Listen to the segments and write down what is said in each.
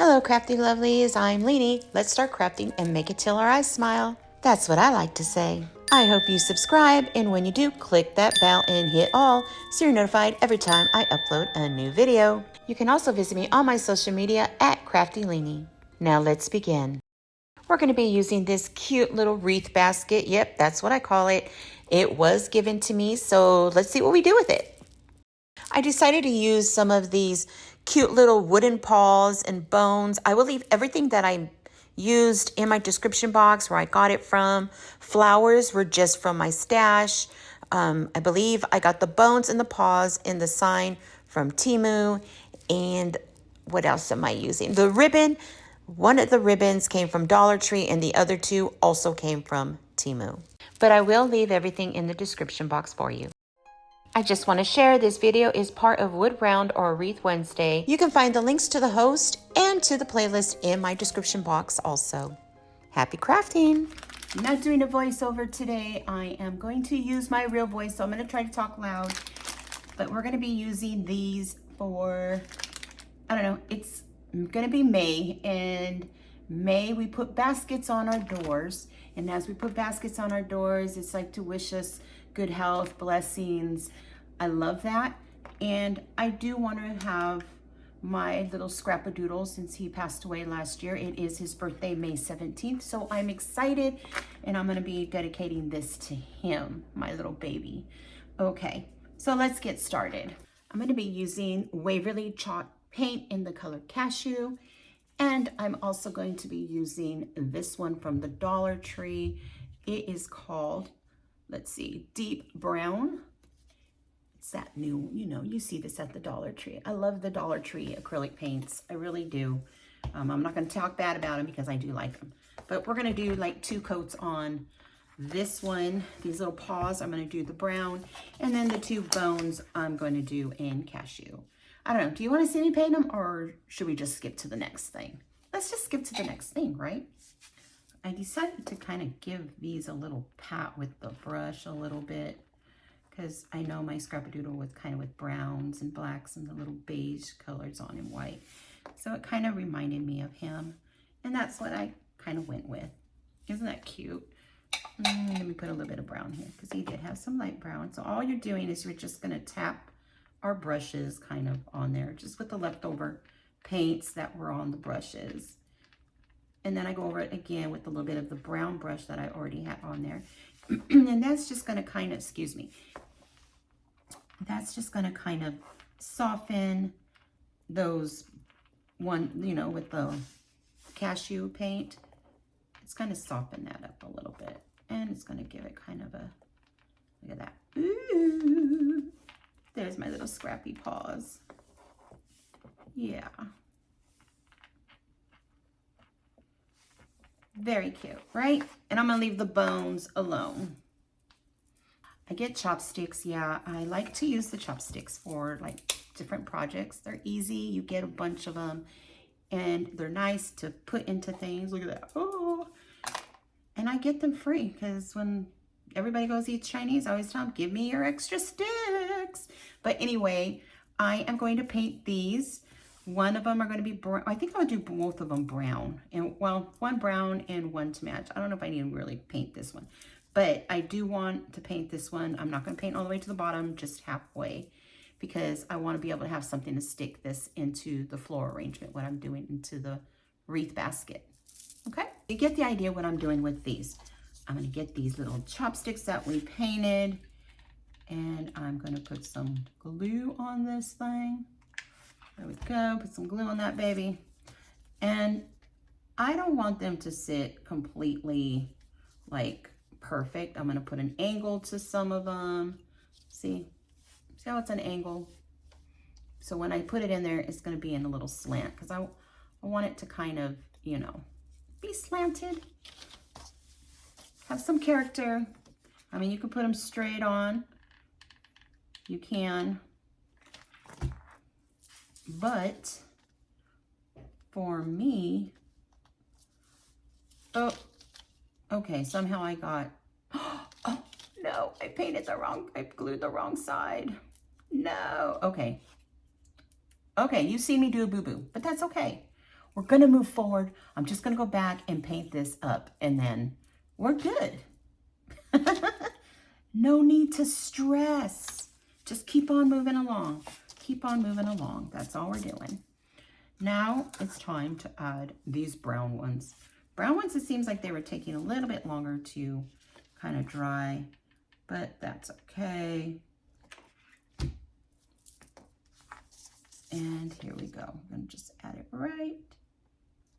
Hello, crafty lovelies. I'm Leeny. Let's start crafting and make it till our eyes smile. That's what I like to say. I hope you subscribe, and when you do, click that bell and hit all so you're notified every time I upload a new video. You can also visit me on my social media at KraftyLeeny. Now let's begin. We're going to be using this cute little wreath basket. Yep, that's what I call it. It was given to me, so let's see what we do with it. I decided to use some of these cute little wooden paws and bones. I will leave everything that I used in my description box where I got it from. Flowers were just from my stash. I believe I got the bones and the paws and the sign from Temu. And what else am I using? The ribbon. One of the ribbons came from Dollar Tree and the other two also came from Temu. But I will leave everything in the description box for you. I just want to share this video is part of Wood Round or Wreath Wednesday. You can find the links to the host and to the playlist in my description box also. Happy crafting! I'm not doing a voiceover today. I am going to use my real voice, so I'm going to try to talk loud. But we're going to be using these for, I don't know, it's going to be May. And May we put baskets on our doors. And as we put baskets on our doors, it's like to wish us good health, blessings. I love that. And I do want to have my little scrap-a-doodle since he passed away last year. It is his birthday, May 17th. So I'm excited and I'm going to be dedicating this to him, my little baby. Okay, so let's get started. I'm going to be using Waverly chalk paint in the color Cashew. And I'm also going to be using this one from the Dollar Tree. It is called, let's see, Deep Brown. It's that new, you know, you see this at the Dollar Tree. I love the Dollar Tree acrylic paints. I really do. I'm not going to talk bad about them because I do like them. But we're going to do like 2 coats on this one. These little paws, I'm going to do the brown. And then the 2 bones I'm going to do in Cashew. I don't know. Do you want to see me paint them or should we just skip to the next thing? Let's just skip to the next thing, right? I decided to kind of give these a little pat with the brush a little bit because I know my scrap-a-doodle was kind of with browns and blacks and the little beige colors on and white. So it kind of reminded me of him. And that's what I kind of went with. Isn't that cute? Let me put a little bit of brown here because he did have some light brown. So all you're doing is you're just going to tap our brushes kind of on there just with the leftover paints that were on the brushes. And then I go over it again with a little bit of the brown brush that I already had on there. And that's just going to kind of, excuse me, that's just going to kind of soften those one, you know, with the Cashew paint. It's going to soften that up a little bit. And it's going to give it kind of a, look at that. Ooh. There's my little scrappy paws. Yeah. Very cute, right? And I'm going to leave the bones alone. I get chopsticks. Yeah, I like to use the chopsticks for like different projects. They're easy. You get a bunch of them and they're nice to put into things. Look at that. Oh. And I get them free because when everybody goes eat Chinese, I always tell them, give me your extra sticks. But anyway, I am going to paint these. One of them are going to be brown. I think I'll do both of them brown. And well, one brown and one to match. I don't know if I need to really paint this one. But I do want to paint this one. I'm not going to paint all the way to the bottom, just halfway. Because I want to be able to have something to stick this into the floral arrangement, what I'm doing into the wreath basket. Okay? You get the idea what I'm doing with these. I'm going to get these little chopsticks that we painted. And I'm going to put some glue on this thing. There we go. Put some glue on that baby. And I don't want them to sit completely like perfect. I'm going to put an angle to some of them. See how it's an angle? So when I put it in there, it's going to be in a little slant because I want it to kind of, you know, be slanted. Have some character. I mean, you can put them straight on. You can. But for me, oh, okay, somehow I got, oh no, I painted the wrong, I glued the wrong side. No, okay. Okay, you see me do a boo-boo, but that's okay. We're gonna move forward. I'm just gonna go back and paint this up and then we're good. No need to stress. Just keep on moving along. Keep on moving along. That's all we're doing. Now it's time to add these brown ones. Brown ones, it seems like they were taking a little bit longer to kind of dry, but that's okay. And here we go. I'm gonna just add it right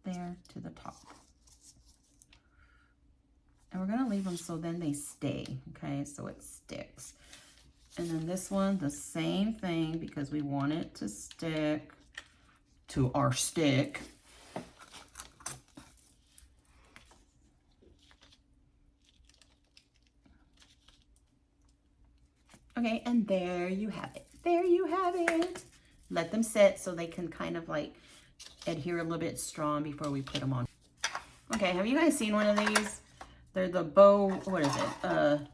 there to the top. And we're gonna leave them so then they stay, okay? So it sticks. And then this one, the same thing, because we want it to stick to our stick. Okay, and there you have it. There you have it. Let them sit so they can kind of like adhere a little bit strong before we put them on. Okay, have you guys seen one of these? They're the what is it?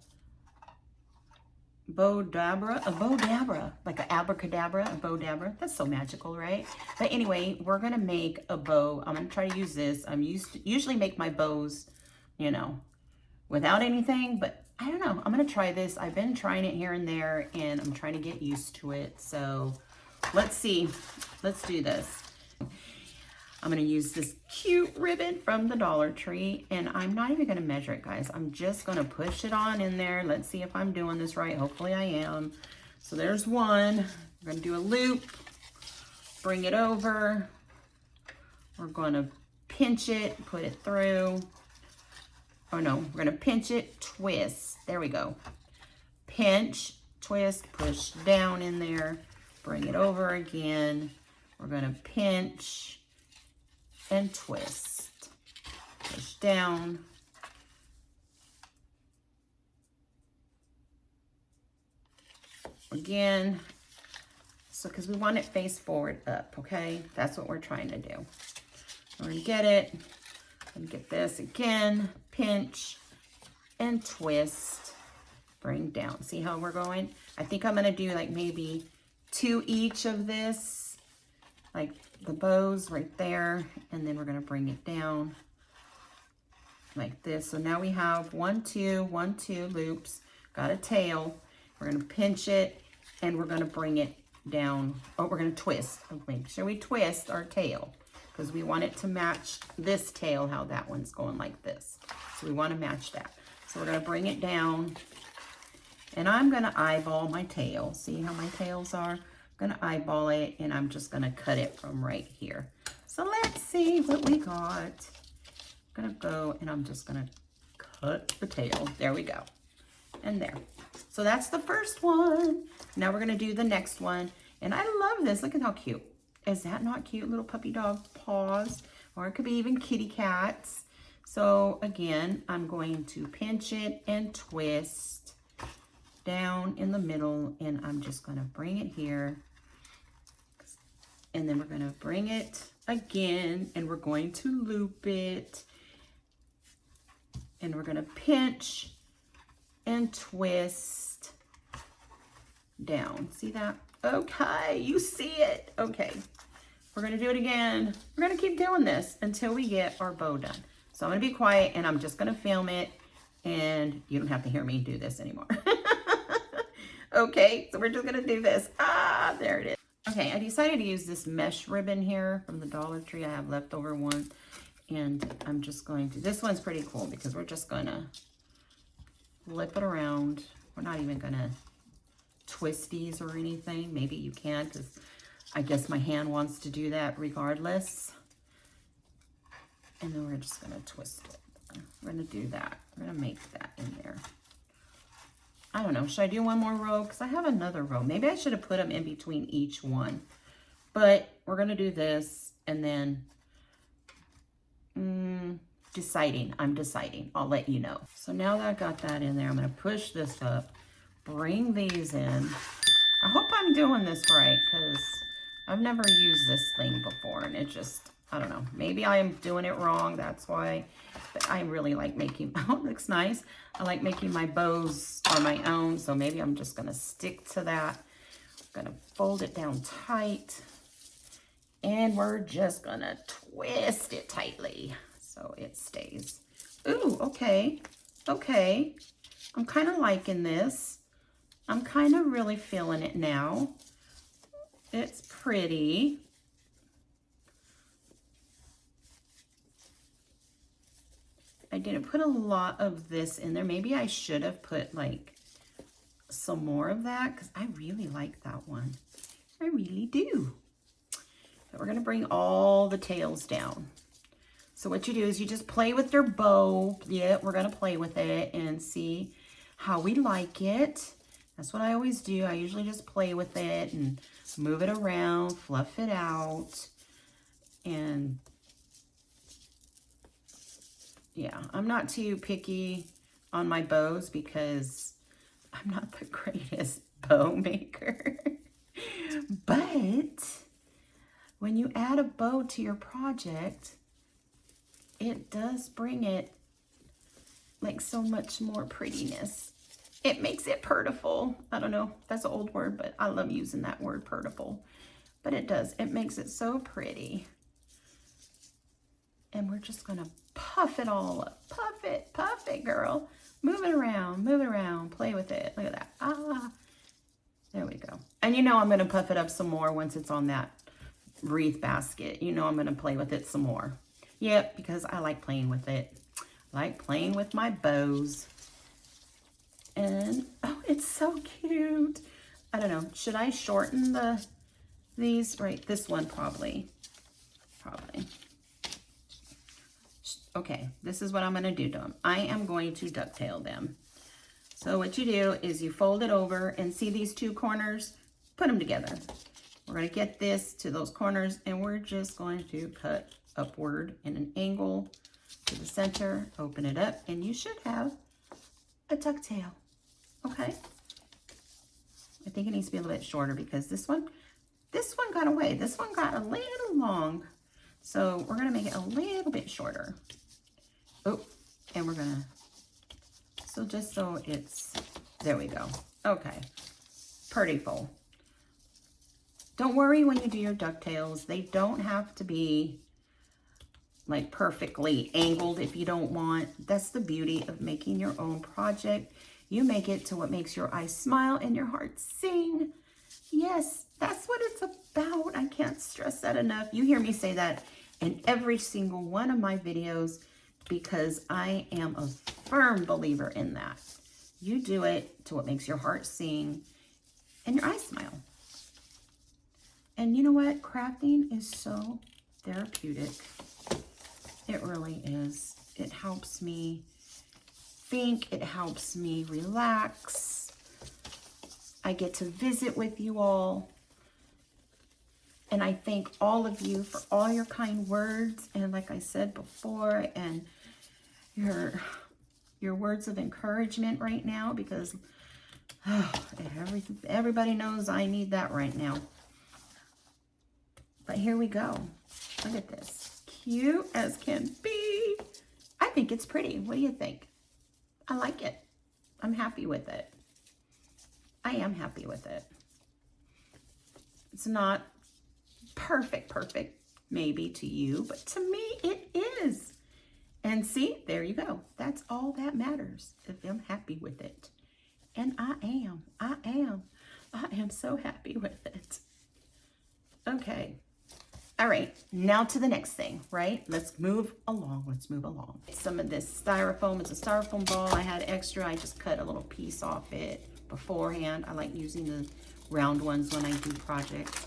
Bodabra, like an abracadabra, a bodabra. That's so magical, right? But anyway, we're gonna make a bow. I'm gonna try to use this. I'm usually make my bows, you know, without anything, but I don't know. I'm gonna try this. I've been trying it here and there, and I'm trying to get used to it. So let's see. Let's do this. I'm gonna use this cute ribbon from the Dollar Tree, and I'm not even gonna measure it, guys. I'm just gonna push it on in there. Let's see if I'm doing this right. Hopefully I am. So there's one. We're gonna do a loop, bring it over. We're gonna pinch it, put it through. Oh no, we're gonna pinch it, twist. There we go. Pinch, twist, push down in there, bring it over again. We're gonna pinch and twist, push down, again, so because we want it face forward up, okay? That's what we're trying to do. We're gonna get it, and get this again, pinch and twist, bring down. See how we're going? I think I'm gonna do like maybe 2 each of this, like the bows right there, and then we're going to bring it down like this. So now we have 1, 2, 1, 2 loops, got a tail. We're going to pinch it and we're going to bring it down. Oh, we're going to twist. Make sure we twist our tail because we want it to match this tail, how that one's going like this. So we want to match that. So we're going to bring it down, and I'm going to eyeball my tail. See how my tails are? Gonna eyeball it, and I'm just gonna cut it from right here. So let's see what we got. I'm gonna go and I'm just gonna cut the tail. There we go. And there. So that's the first one. Now we're gonna do the next one. And I love this. Look at how cute. Is that not cute? Little puppy dog paws. Or it could be even kitty cats. So again, I'm going to pinch it and twist down in the middle, and I'm just gonna bring it here. And then we're going to bring it again, and we're going to loop it, and we're going to pinch and twist down. See that? Okay, you see it. Okay, we're going to do it again. We're going to keep doing this until we get our bow done. So I'm going to be quiet, and I'm just going to film it, and you don't have to hear me do this anymore. Okay, so we're just going to do this. Ah, there it is. Okay, I decided to use this mesh ribbon here from the Dollar Tree. I have leftover one, and I'm just going to, this one's pretty cool because we're just gonna flip it around. We're not even gonna twist these or anything. Maybe you can, because I guess my hand wants to do that regardless. And then we're just gonna twist it. We're gonna do that. We're gonna make that in there. I don't know, should I do one more row? Because I have another row. Maybe I should have put them in between each one. But we're going to do this, and then deciding. I'm deciding. I'll let you know. So now that I got that in there, I'm going to push this up, bring these in. I hope I'm doing this right, because I've never used this thing before, and it just, I don't know. Maybe I am doing it wrong. That's why. But I really like making, oh, it looks nice. I like making my bows on my own, so maybe I'm just going to stick to that. I'm going to fold it down tight, And we're just gonna twist it tightly so it stays. Ooh, okay, okay. I'm kind of liking this. I'm kind of really feeling it now. It's pretty. I didn't put a lot of this in there. Maybe I should have put like some more of that because I really like that one. I really do. But we're gonna bring all the tails down. So what you do is you just play with your bow. Yeah, we're gonna play with it and see how we like it. That's what I always do. I usually just play with it and move it around, fluff it out. And yeah, I'm not too picky on my bows because I'm not the greatest bow maker. But when you add a bow to your project, it does bring it like so much more prettiness. It makes it purtiful. I don't know, that's an old word, but I love using that word, purtiful. But it does, it makes it so pretty. And we're just gonna puff it all up. Puff it, girl. Move it around, play with it. Look at that. Ah, there we go. And you know I'm gonna puff it up some more once it's on that wreath basket. You know I'm gonna play with it some more. Yep, because I like playing with it. I like playing with my bows. And, oh, it's so cute. I don't know, should I shorten these? Right, this one probably. Okay, this is what I'm gonna do to them. I am going to ducktail them. So what you do is you fold it over and see these two corners, put them together. We're gonna get this to those corners and we're just going to cut upward in an angle to the center, open it up, and you should have a ducktail, okay? I think it needs to be a little bit shorter because this one got away. This one got a little long. So we're gonna make it a little bit shorter. Oh, and we're gonna, so just so it's, there we go. Okay, prettiful. Don't worry when you do your ducktails. They don't have to be like perfectly angled if you don't want. That's the beauty of making your own project. You make it to what makes your eyes smile and your heart sing. Yes, that's what it's about. I can't stress that enough. You hear me say that in every single one of my videos because I am a firm believer in that. You do it to what makes your heart sing and your eyes smile. And you know what? Crafting is so therapeutic. It really is. It helps me think. It helps me relax. I get to visit with you all. And I thank all of you for all your kind words. And like I said before, and your words of encouragement right now, because everybody knows I need that right now. But here we go. Look at this. Cute as can be. I think it's pretty. What do you think? I like it. I'm happy with it. I am happy with it. It's not perfect, maybe to you, but to me it is. And see, there you go. That's all that matters, if I'm happy with it. And I am so happy with it. Okay. All right, now to the next thing, right? Let's move along. Some of this styrofoam, it's a styrofoam ball I had extra. I just cut a little piece off it beforehand. I like using the round ones when I do projects.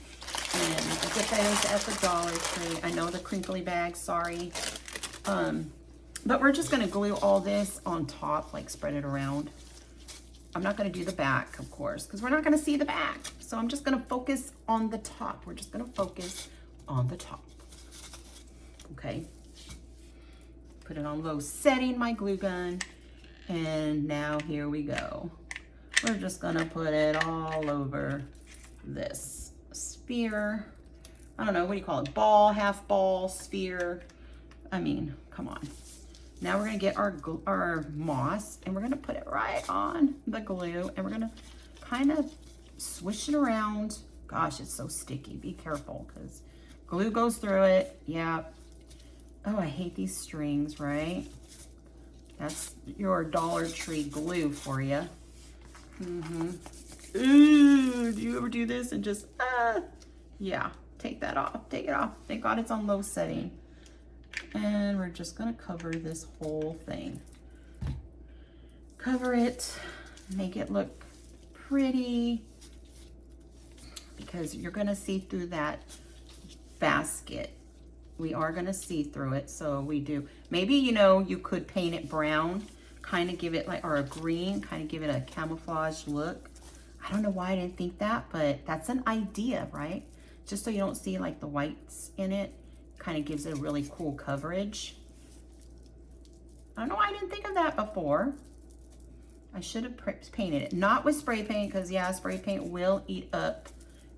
And I get those at the Dollar Tree. I know the crinkly bag, sorry. But we're just gonna glue all this on top, like spread it around. I'm not gonna do the back, of course, because we're not gonna see the back. So I'm just gonna focus on the top. We're just gonna focus on the top. Okay. Put it on low setting, my glue gun. And now here we go. We're just gonna put it all over this sphere. I don't know, what do you call it? Ball, half ball, sphere. I mean, come on. Now we're gonna get our moss and we're gonna put it right on the glue and we're gonna kind of swish it around. Gosh, it's so sticky. Be careful because Glue goes through it. Yeah. Oh, I hate these strings, right? That's your Dollar Tree glue for you. Ooh, do you ever do this and just, yeah, take that off, take it off. Thank God it's on low setting. And we're just gonna cover this whole thing. Cover it, make it look pretty, because you're gonna see through that basket. We are gonna see through it, so we do. Maybe, you know, you could paint it brown, kind of give it like, or a green, kind of give it a camouflage look. I don't know why I didn't think that, but that's an idea, right? Just so you don't see like the whites in it, kind of gives it a really cool coverage. I don't know why I didn't think of that before. I should have painted it, not with spray paint, because yeah, spray paint will eat up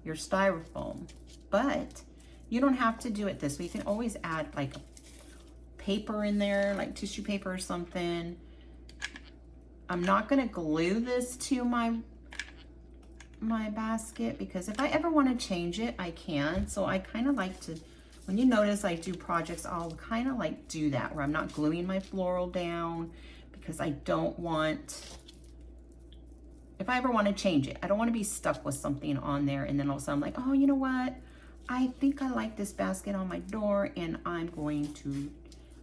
your styrofoam, but you don't have to do it this way. You can always add like paper in there, like tissue paper or something. I'm not gonna glue this to my basket, because if I ever want to change it, I can. So I kind of like to, when you notice I do projects, I'll kind of like do that where I'm not gluing my floral down, because I don't want, if I ever want to change it, I don't want to be stuck with something on there and then all of a sudden I'm like, oh, you know what? I think I like this basket on my door and I'm going to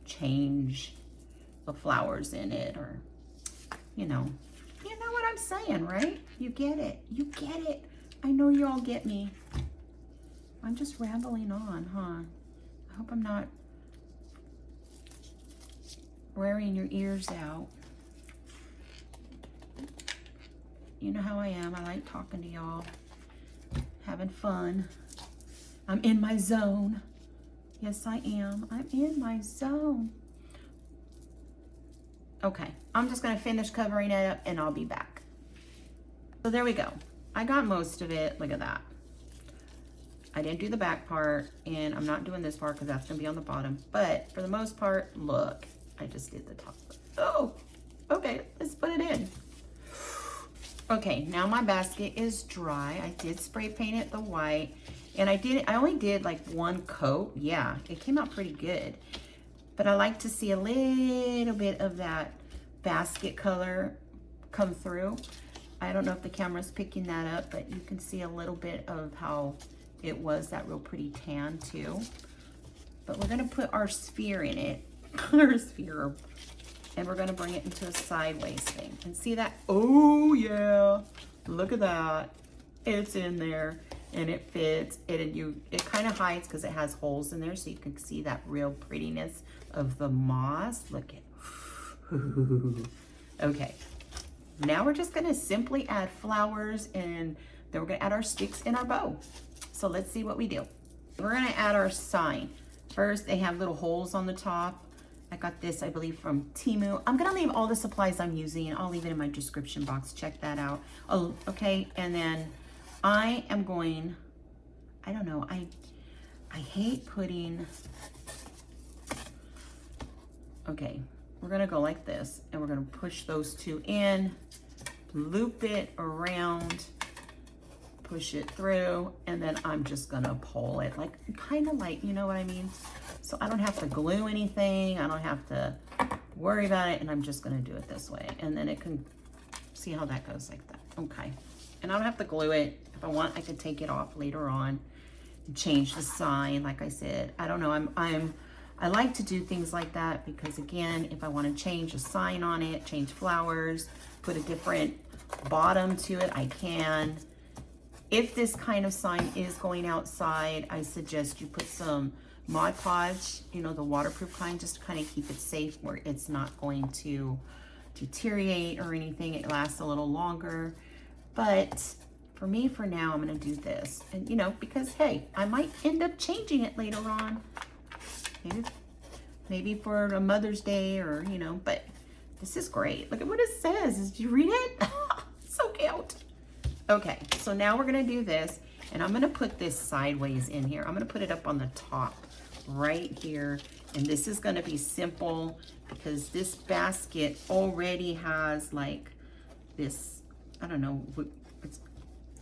change the flowers in it, or, you know what I'm saying, right? You get it. You get it. I know you all get me. I'm just rambling on, huh? I hope I'm not wearing your ears out. You know how I am. I like talking to y'all, having fun. I'm in my zone. Yes, I am. I'm in my zone. Okay, I'm just gonna finish covering it up and I'll be back. So there we go. I got most of it. Look at that. I didn't do the back part, and I'm not doing this part because that's gonna be on the bottom. But for the most part, look, I just did the top. Oh, okay, let's put it in. Okay, now my basket is dry. I did spray paint it the white, and I only did like one coat. Yeah, it came out pretty good. But I like to see a little bit of that basket color come through. I don't know if the camera's picking that up, but you can see a little bit of how it was that real pretty tan too. But we're gonna put our sphere in it, our sphere, and we're gonna bring it into a sideways thing. And see that? Oh yeah, look at that. It's in there and it fits. It kind of hides because it has holes in there, so you can see that real prettiness of the moss. Look at, okay. Now we're just gonna simply add flowers, and then we're gonna add our sticks in our bow. So let's see what we do. We're gonna add our sign. First, they have little holes on the top. I got this, I believe, from Temu. I'm gonna leave all the supplies I'm using. I'll leave it in my description box. Check that out. Oh, okay, and then I am going, I don't know, I hate putting, okay, we're gonna go like this, and we're gonna push those two in, loop it around, push it through, and then I'm just gonna pull it, like, kind of like, you know what I mean? So I don't have to glue anything, I don't have to worry about it, and I'm just gonna do it this way. And then it can, see how that goes like that, okay. And I don't have to glue it. If I want, I could take it off later on and change the sign, like I said. I don't know, I like to do things like that because, again, if I want to change a sign on it, change flowers, put a different bottom to it, I can. If this kind of sign is going outside, I suggest you put some Mod Podge, you know, the waterproof kind, just to kind of keep it safe where it's not going to deteriorate or anything. It lasts a little longer. But for me, for now, I'm going to do this. And, you know, because, hey, I might end up changing it later on. Maybe for a Mother's Day, or, you know, but this is great. Look at what it says. Did you read it? So cute. Okay, so now we're going to do this, and I'm going to put this sideways in here. I'm going to put it up on the top right here, and this is going to be simple because this basket already has like this, I don't know, it's,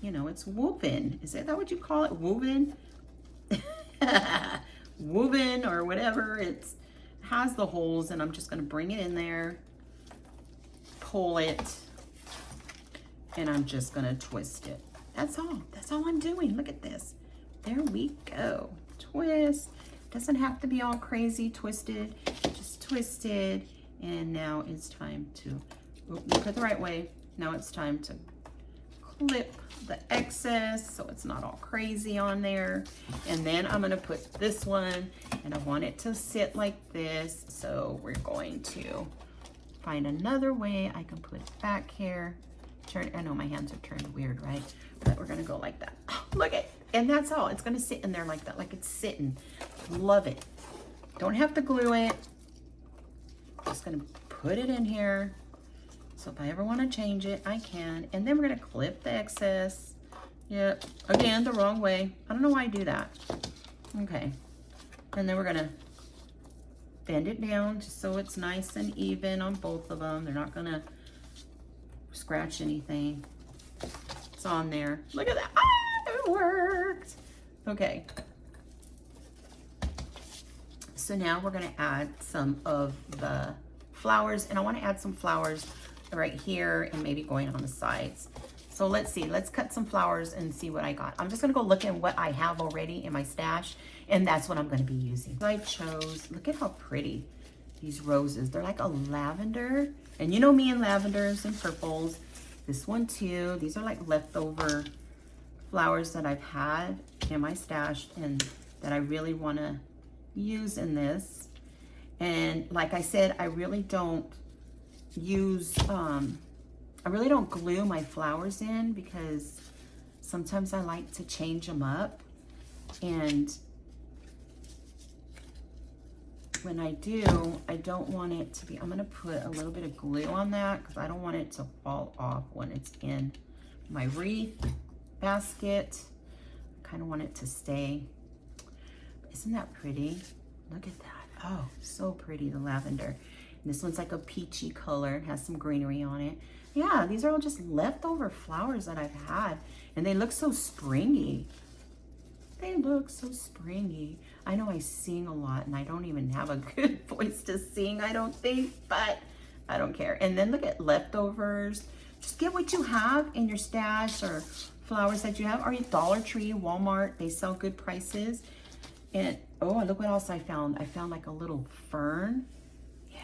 you know, it's woven. Is that what you call it? Woven? woven or whatever. It has the holes, and I'm just gonna bring it in there, pull it, and I'm just gonna twist it. That's all I'm doing. Look at this. There we go. Twist. Doesn't have to be all crazy twisted, just twisted. And now it's time to, put it the right way. Now it's time to clip the excess so it's not all crazy on there. And then I'm gonna put this one, and I want it to sit like this. So we're going to find another way I can put it back here. Turn, I know my hands are turned weird, right? But we're gonna go like that. Oh, look at, and that's all. It's gonna sit in there like that, like it's sitting. Love it. Don't have to glue it. Just gonna put it in here. So if I ever wanna change it, I can. And then we're gonna clip the excess. Yep, again, the wrong way. I don't know why I do that. Okay, and then we're gonna bend it down just so it's nice and even on both of them. They're not gonna scratch anything. It's on there. Look at that. Ah, it worked. Okay. So now we're gonna add some of the flowers, and I wanna add some flowers right here and maybe going on the sides. So let's see, let's cut some flowers and see what I got. I'm just gonna go look at what I have already in my stash, and that's what I'm gonna be using. I chose, look at how pretty these roses. They're like a lavender, and you know me and lavenders and purples. This one too. These are like leftover flowers that I've had in my stash and that I really wanna use in this. And like I said, I really don't use, I really don't glue my flowers in because sometimes I like to change them up. And when I do, I don't want it to be, I'm gonna put a little bit of glue on that because I don't want it to fall off when it's in my wreath basket. I kind of want it to stay. Isn't that pretty? Look at that. Oh, so pretty, the lavender. And this one's like a peachy color. It has some greenery on it. Yeah, these are all just leftover flowers that I've had, and they look so springy. They look so springy. I know I sing a lot, and I don't even have a good voice to sing, I don't think, but I don't care. And then look at leftovers. Just get what you have in your stash or flowers that you have, or Dollar Tree, Walmart. They sell good prices. And oh, look what else I found. I found like a little fern. Yeah,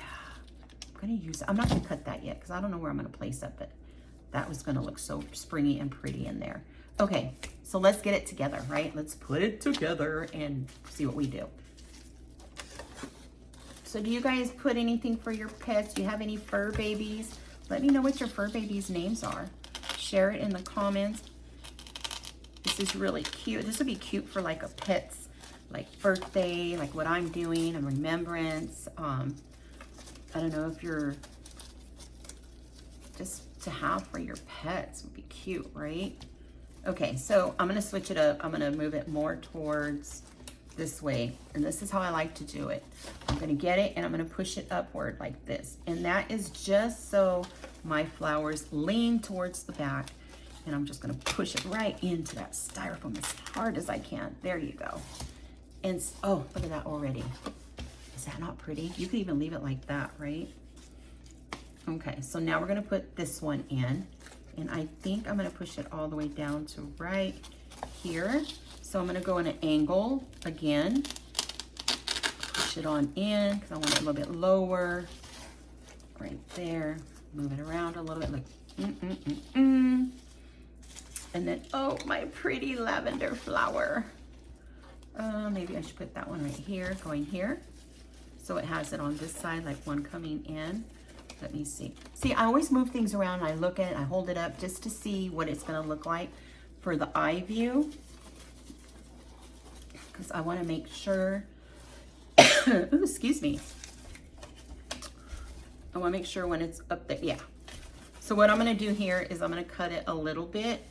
I'm gonna use it. I'm not gonna cut that yet because I don't know where I'm gonna place it, but that was gonna look so springy and pretty in there. Okay, so let's get it together, right? Let's put it together and see what we do. So do you guys put anything for your pets? Do you have any fur babies? Let me know what your fur babies' names are. Share it in the comments. This is really cute. This would be cute for like a pet's like birthday, like what I'm doing, a remembrance. I don't know if you're just to have for your pets would be cute, right? Okay, so I'm gonna switch it up. I'm gonna move it more towards this way. And this is how I like to do it. I'm gonna get it and I'm gonna push it upward like this. And that is just so my flowers lean towards the back. And I'm just gonna push it right into that styrofoam as hard as I can. There you go. And oh, look at that already. Is that not pretty? You could even leave it like that, right? Okay, so now we're gonna put this one in. And I think I'm gonna push it all the way down to right here. So I'm gonna go in an angle again. Push it on in, because I want it a little bit lower. Right there. Move it around a little bit, like And then, oh, my pretty lavender flower. Maybe I should put that one right here, going here. So it has it on this side, like one coming in. Let me see. See, I always move things around and I look at it, I hold it up just to see what it's gonna look like for the eye view. Because I wanna make sure, ooh, excuse me. I wanna make sure when it's up there, yeah. So what I'm gonna do here is I'm gonna cut it a little bit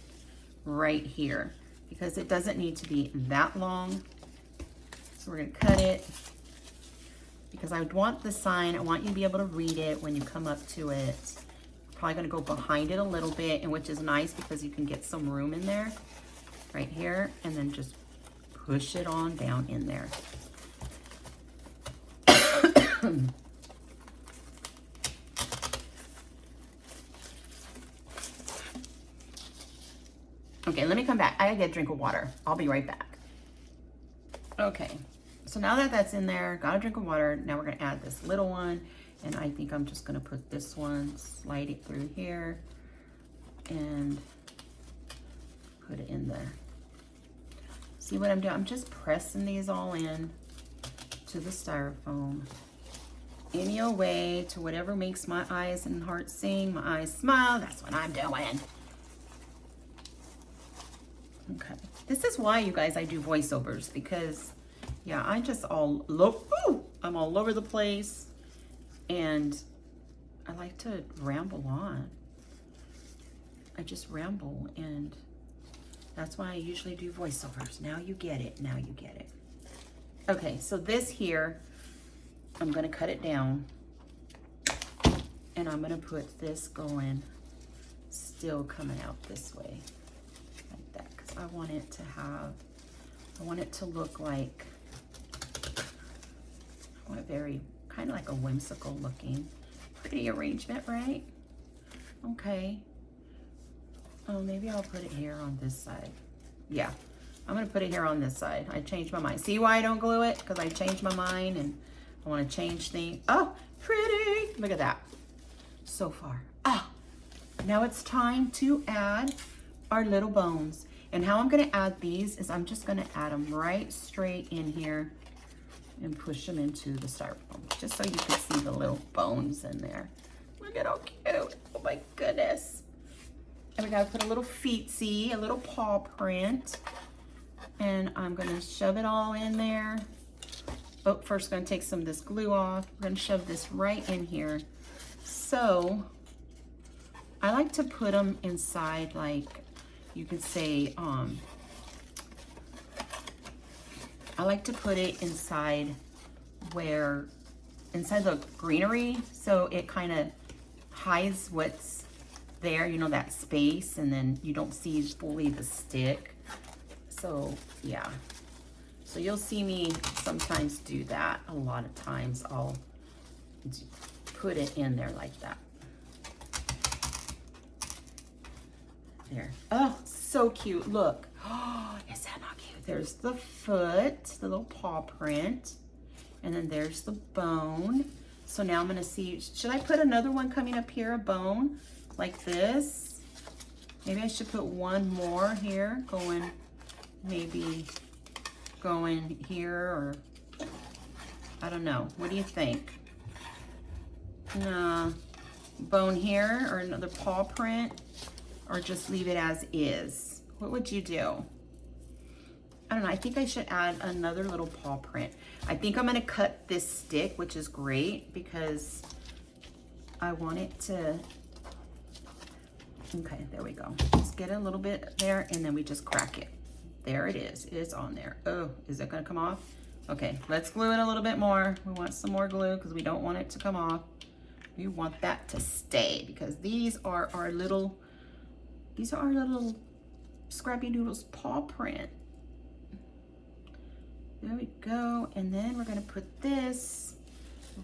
right here because it doesn't need to be that long. So we're gonna cut it because I want the sign, I want you to be able to read it when you come up to it. Probably gonna go behind it a little bit, and which is nice because you can get some room in there right here, and then just push it on down in there. Okay, let me come back. I gotta get a drink of water. I'll be right back. Okay, so now that that's in there, got a drink of water. Now we're gonna add this little one, and I think I'm just gonna put this one, slide it through here, and put it in there. See what I'm doing? I'm just pressing these all in to the styrofoam. Any old way to whatever makes my eyes and heart sing, my eyes smile. That's what I'm doing. Okay, this is why, you guys, I do voiceovers, because yeah, I just I'm all over the place, and I like to ramble on. I just ramble, and that's why I usually do voiceovers. Now you get it. Now you get it. Okay, so this here, I'm gonna cut it down, and I'm gonna put this going, still coming out this way, like that, because I want it to have, I want it to look like, I want it very, kind of like a whimsical looking, pretty arrangement, right? Okay. Oh, maybe I'll put it here on this side. Yeah, I'm gonna put it here on this side. I changed my mind. See why I don't glue it? Because I changed my mind, and I want to change things. Oh, pretty. Look at that. So far. Ah, now it's time to add our little bones. And how I'm going to add these is I'm just going to add them right straight in here and push them into the styrofoam, just so you can see the little bones in there. Look at how cute. Oh my goodness. And we got to put a little feetsy, a little paw print. And I'm going to shove it all in there. Oh, first going to take some of this glue off. We're going to shove this right in here. So I like to put them inside, like you could say, I like to put it inside inside the greenery, so it kind of hides what's there, you know, that space, and then you don't see fully the stick. So yeah. So you'll see me sometimes do that. A lot of times I'll put it in there like that. There. Oh, so cute. Look. Oh, is that not cute? There's the foot, the little paw print. And then there's the bone. So now I'm going to see, should I put another one coming up here, a bone like this? Maybe I should put one more here going, maybe going here, or I don't know. What do you think? Bone here, or another paw print, or just leave it as is? What would you do? I don't know. I think I should add another little paw print. I think I'm going to cut this stick, which is great because I want it to, okay, there we go. Just get a little bit there, and then we just crack it. There it is. It's on there. Oh, is it going to come off? Okay, let's glue it a little bit more. We want some more glue because we don't want it to come off. We want that to stay because these are our little Scrappy Doodles paw print. There we go. And then we're going to put this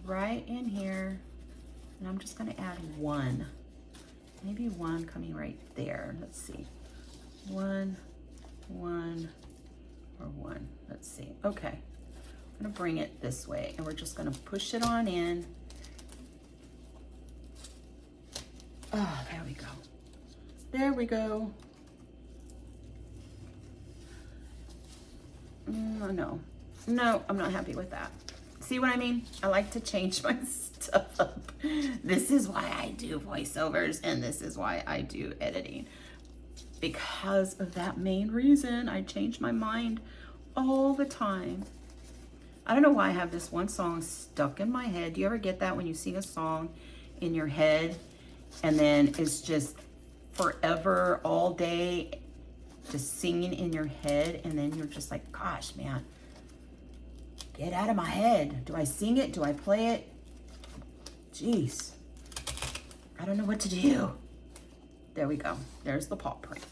right in here. And I'm just going to add one. Maybe one coming right there. Let's see. One, or one. Let's see. Okay. I'm going to bring it this way, and we're just going to push it on in. Oh, there we go. There we go. No, I'm not happy with that. See what I mean? I like to change my stuff up. This is why I do voiceovers, and this is why I do editing. Because of that main reason, I change my mind all the time. I don't know why I have this one song stuck in my head. Do you ever get that when you sing a song in your head, and then it's just forever, all day, just singing in your head, and then you're just like, gosh, man, get out of my head. Do I sing it? Do I play it? Jeez. I don't know what to do. There we go. There's the paw print.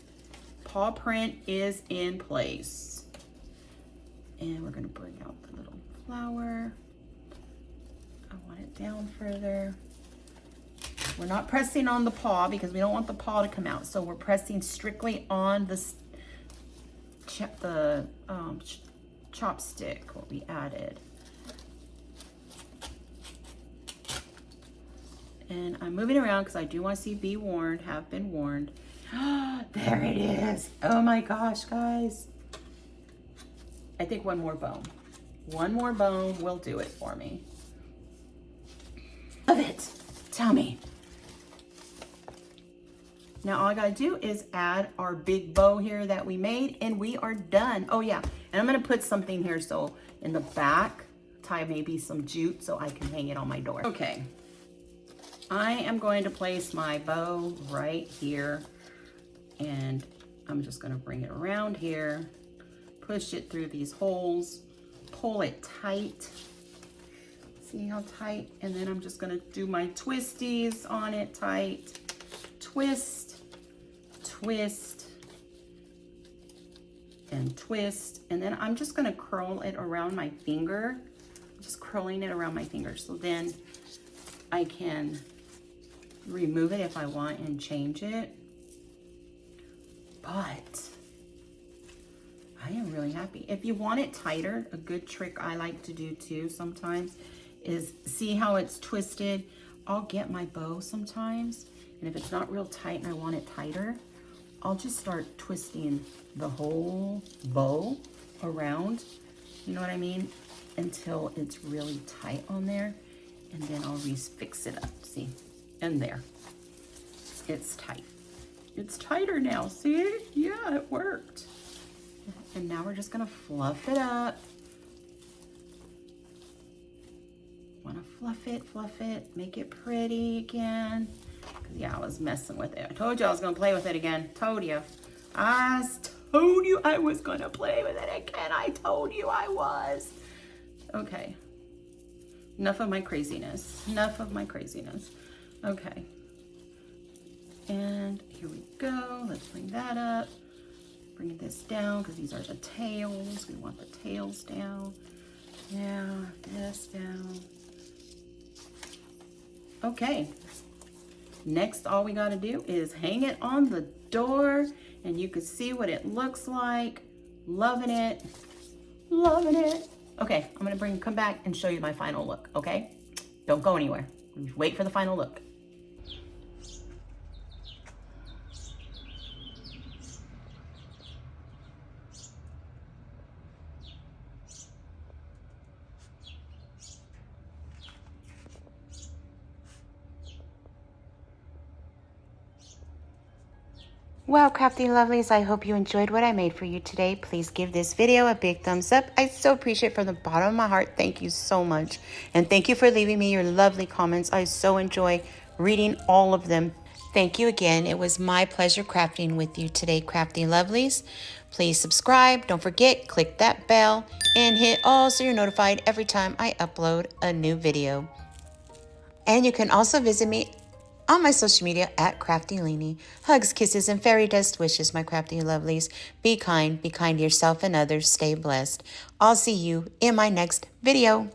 Paw print is in place. And we're gonna bring out the little flower. I want it down further. We're not pressing on the paw because we don't want the paw to come out. So we're pressing strictly on the chopstick, what we added. And I'm moving around because I do want to see be warned, have been warned. There it is. Oh my gosh, guys. I think one more bone. One more bone will do it for me. Love it. Tell me. Now all I gotta do is add our big bow here that we made and we are done. Oh yeah, and I'm gonna put something here so in the back, tie maybe some jute so I can hang it on my door. Okay, I am going to place my bow right here and I'm just gonna bring it around here, push it through these holes, pull it tight. See how tight? And then I'm just gonna do my twisties on it tight. Twist, twist, and twist. And then I'm just gonna curl it around my finger. Just curling it around my finger. So then I can remove it if I want and change it. But I am really happy. If you want it tighter, a good trick I like to do too sometimes is see how it's twisted. I'll get my bow sometimes, and if it's not real tight and I want it tighter, I'll just start twisting the whole bow around, you know what I mean, until it's really tight on there, and then I'll fix it up, see, and there, it's tight. It's tighter now, see? Yeah, it worked. And now we're just gonna fluff it up. Want to fluff it, make it pretty again. Yeah, I was messing with it. I told you I was going to play with it again. Told you. I told you I was going to play with it again. I told you I was. Okay. Enough of my craziness. Enough of my craziness. Okay. And here we go. Let's bring that up. Bring this down because these are the tails. We want the tails down. Yeah, this down. Okay, next all we got to do is hang it on the door and you can see what it looks like. Loving it, loving it. Okay, I'm gonna come back and show you my final look, okay? Don't go anywhere, wait for the final look. Well, crafty lovelies, I hope you enjoyed what I made for you today. Please give this video a big thumbs up. I so appreciate it from the bottom of my heart. Thank you so much. And thank you for leaving me your lovely comments. I so enjoy reading all of them. Thank you again. It was my pleasure crafting with you today, crafty lovelies. Please subscribe. Don't forget, click that bell and hit all so you're notified every time I upload a new video. And you can also visit me on my social media at KraftyLeeny. Hugs, kisses, and fairy dust wishes, my crafty lovelies. Be kind to yourself and others. Stay blessed. I'll see you in my next video.